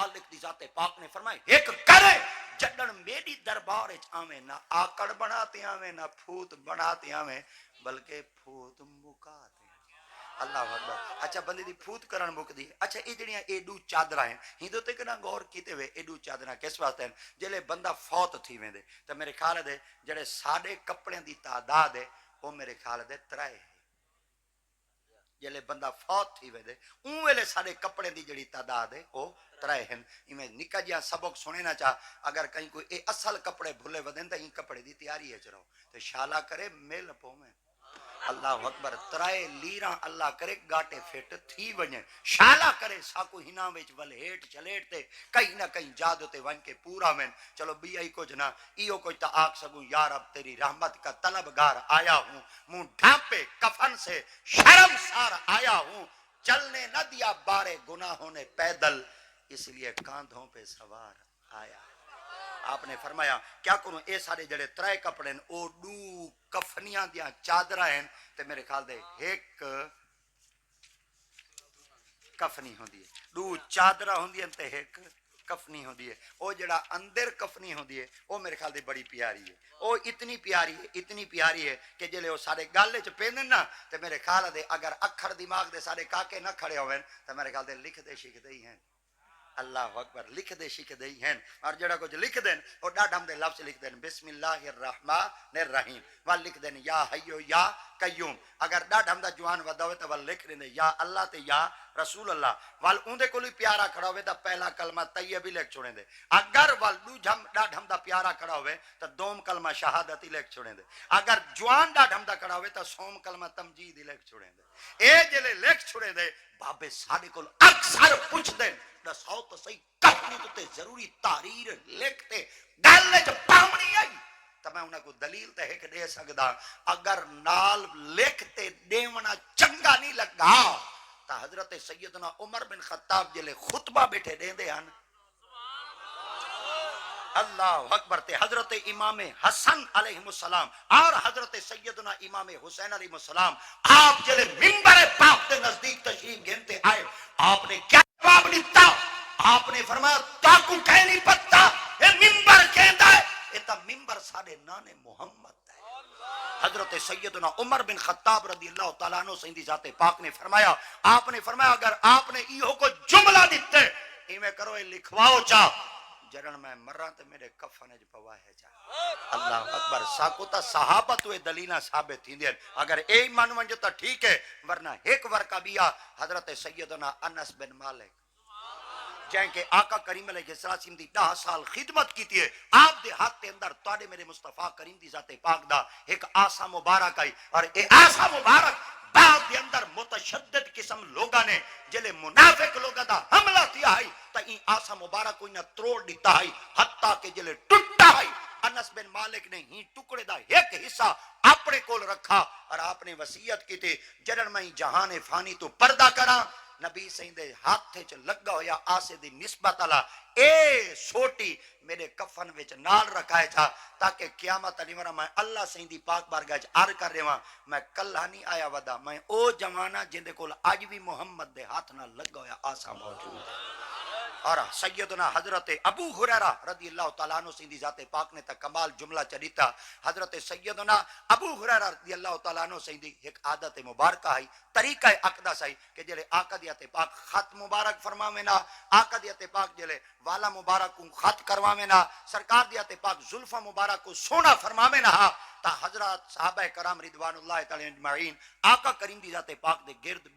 مالک دی ذات پاک نے فرمایا ایک کرے جڈن میری دربار وچ آویں نہ آکڑ بناتے آویں نہ پھوت بناتے آویں بلکہ پھوت مکاتے اللہ اکبر. اچھا بندے دی پھوت کرن مک دی. اچھا یہ جڑیاں ایڈو چادراں ہیں ہندو تے کنا غور کیتے وے ایڈو چادراں کس واسطے ہیں جلے بندہ فوت تھی ویندے تے میرے خیال دے جڑے ساڈے کپڑے دی تعداد ہے وہ میرے خیال دے 3 ہے جلے بندہ فوت تھی ویندے اون ویلے ساڈے کپڑے دی جڑی تعداد ہے وہ 3 ہیں. میں نکا جیا سبق سنے نہ چاہ اگر کہیں کوئی اے اصل کپڑے بھلے ودن تے کپڑے دی تیاری ہے چرو تے شالا کرے مل پویں اللہ اکبر 3 لیراں اللہ کرے گاٹے فٹ تھی ونجے شالا کرے ساکو ہنا وچ ولہیٹ چلیٹ تے کہیں نہ کہیں جادو تے ون کے پورا میں چلو بھی آئی کچھ نہ ایو کچھ تا آگ سکوں یا رب تیری رحمت کا طلبگار آیا ہوں منہ ڈھانپے کفن سے شرم سار آیا ہوں چلنے نہ دیا بارے گناہوں نے پیدل اس لیے کاندھوں پہ سوار آیا. آپ نے فرمایا کیا کروں اے سارے جڑے 3 کپڑے ہیں او دو کفنیاں دیاں چادراں ہیں تے میرے خیال دے ایک کفنی ہوندی ہے 2 چادراں ہوندیاں تے ایک کفنی ہوندی ہے. او جڑا اندر کفنی ہوندی ہے او میرے خیال دے بڑی پیاری ہے او اتنی پیاری ہے کہ جلے او سارے گالے چ پیندن نا تے میرے خیال دے اگر اکھر دماغ دے سارے کاکے نہ کھڑے ہوئے تے میرے خیال دے لکھ دے شکھ دے ہی ہیں اللہ اکبر لکھ دے شکھ دے ہی ہیں اور جڑا کچھ لکھ دین اور ڈاڈھم دے لفظ لکھ دین بسم اللہ الرحمن الرحیم وال لکھ دین یا حیو یا قیوم اگر ڈاڈھم دا جوان ودا ہوئے تو وال لکھ دین یا اللہ تے یا رسول اللہ وال اندے کوئی پیارا کھڑا ہوئے تو پہلا کلمہ طیب ہی لکھ چھوڑیں دے اگر وال ڈاڈھم دا پیارا کھڑا ہوئے تو دوم کلمہ شہادت ہی لکھ چھوڑیں دے اگر جوان ڈاڈھم دا کھڑا ہوئے تو سوم کلمہ تمجید ہی لکھ چھوڑیں دے اے جلے لکھ چھوڑیں دے بابے ساڑے کو اکثر پوچھ دیں دساؤ تو صحیح کہنی تو تے ضروری تحریر لکھتے گالے جو پامنی آئی تو میں انہیں کو دلیل تے ہے کہ دے سکتا اگر نال لکھتے دیونا چنگا نہیں لگا تو حضرت سیدنا عمر بن خطاب جلے خطبہ بیٹھے دیں دے ہن اللہ اکبر تے حضرت امام حسن علیہ السلام اور حضرت سیدنا امام حسین علیہ السلام آپ جلے منبر پاک دے نزدیک تشریف گھنتے آئے آپ نے کیا جواب دیتا آپ نے فرمایا تاکو کہہ نہیں پتا یہ منبر کہندا ہے یہ تا منبر ساڑے نانے محمد ہے. حضرت سیدنا عمر بن خطاب رضی اللہ تعالیٰ عنہ سیندی ذات پاک نے فرمایا آپ نے فرمایا اگر آپ نے ایہو کو جملہ دیتے ایمیں کرو یہ لکھواؤ چاہ جرن میں مران تے میرے کفن جو پوا ہے جا اللہ اکبر ساکو تا صحابت ہوئے دلیلہ ثابت تھی دیں اگر اے مان ونجو تا ٹھیک ہے ورنہ ایک ورکہ بیا حضرت سیدنا انس بن مالک جائیں کہ آقا کریم علیہ السلام دی 10 سال خدمت کی تھی ہے آپ دے ہاتھ تے اندر توڑے میرے مصطفیٰ کریم دی ذات پاک دا ایک آسا مبارک آئی اور اے آسا مبارک بعد دے اندر متشدد قسم لوگا نے جلے منافق لوگا دا حملہ تھی آئی تا این آسا مبارک کوئی نہ تروڑ دیتا آئی حتیٰ کہ جلے ٹوٹا آئی انس بن مالک نے ہی ٹکڑے دا ایک حصہ اپنے کول رکھا اور آپ نے وصیت کی تھی جرن میں جہان فانی تو پردہ کرا نبی سیندے ہاتھ چ لگا ہویا آسے دی نسبت اللہ اے سوٹی میرے کفن وچ نال رکھائے تھا تاکہ قیامت علی مرہ میں اللہ سیندی پاک بارگاہ چ عرض کر رہا میں کلہ نہیں آیا ودا میں او جمانہ جن دے کول آج بھی محمد دے ہاتھ نہ لگا ہویا آسا موجود ہے. اور سیدنا حضرت ابو ہریرہ رضی اللہ تعالیٰ عنہ سیندی ذات پاک نے تا کمال جملہ چلیتا حضرت سیدنا ابو ہریرہ رضی اللہ تعالیٰ عنہ سیندی ایک عادت مبارکہ ہے طریقہ اقدس ہے کہ جلے آقا دیات پاک خط مبارک فرماوینا آقا دیات پاک جلے والا مبارک کو خط کرواوینا سرکار دیات پاک زلفہ مبارک کو سونا فرماوینا تا حضرات صحابہ کرام رضوان اللہ تعالی اجمعین آقا کریم دی ذات پاک دے گرد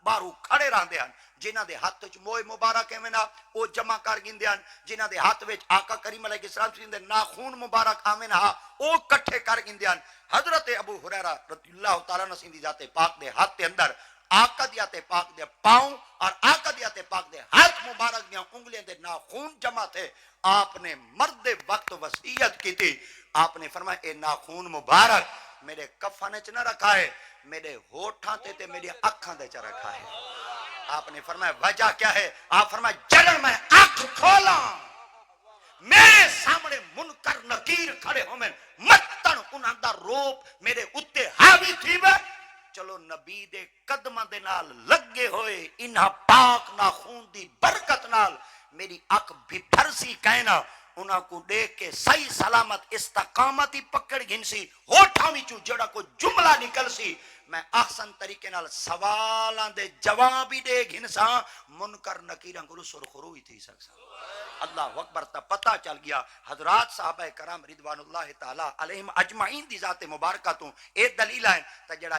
بارو کھڑے رہندے ہیں جنہاں دے ہاتھ وچ موئے مبارک ہیں نا او جمع کر گیندے ہیں جنہاں دے ہاتھ وچ آقا کریم علیہ السلام دے ناخون مبارک آویں نا او کٹھے کر گیندے ہیں. حضرت ابو ہریرہ رضی اللہ تعالی عنہ دی ذات پاک دے ہاتھ دے اندر آقا دیات پاک دے پاؤں اور آقا دیات پاک دے ہاتھ مبارک دیاں انگلیاں دے ناخون جمع تھے. آپ نے مرد وقت وصیت کی تھی آپ نے فرمایا اے ناخون مبارک میرے کفن چ نہ رکھا ہے میرے ہوٹھاں تے میری اکھاں دے چ رکھا ہے. آپ نے فرمایا وجہ کیا ہے آپ فرمایا جڑن میں آنکھ کھولا میرے سامنے منکر نکیر کھڑے ہو میں متن انہاں دا روپ میرے اتے حاوی تھی وے چلو نبی دے قدماں دے نال لگے ہوئے انہاں پاک ناخون دی برکت نال میری اک بھی بھر سی کہنا انہاں کو دیکھ کے صحیح سلامت استقامت ہی پکڑ گھنسی ہوٹھاں وچوں جڑا کو جملہ نکل سی میں احسن طریقے نال سوالاں دے جواب ہی دے گھنساں منکر نکیراں کو سرخرو ہی تھی سکسا اللہ اکبر تا پتہ چل گیا حضرات صحابہ کرام رضوان اللہ تعالی علیہم اجمعین دی ذات مبارکہ تو اے دلیل ہے تا جڑا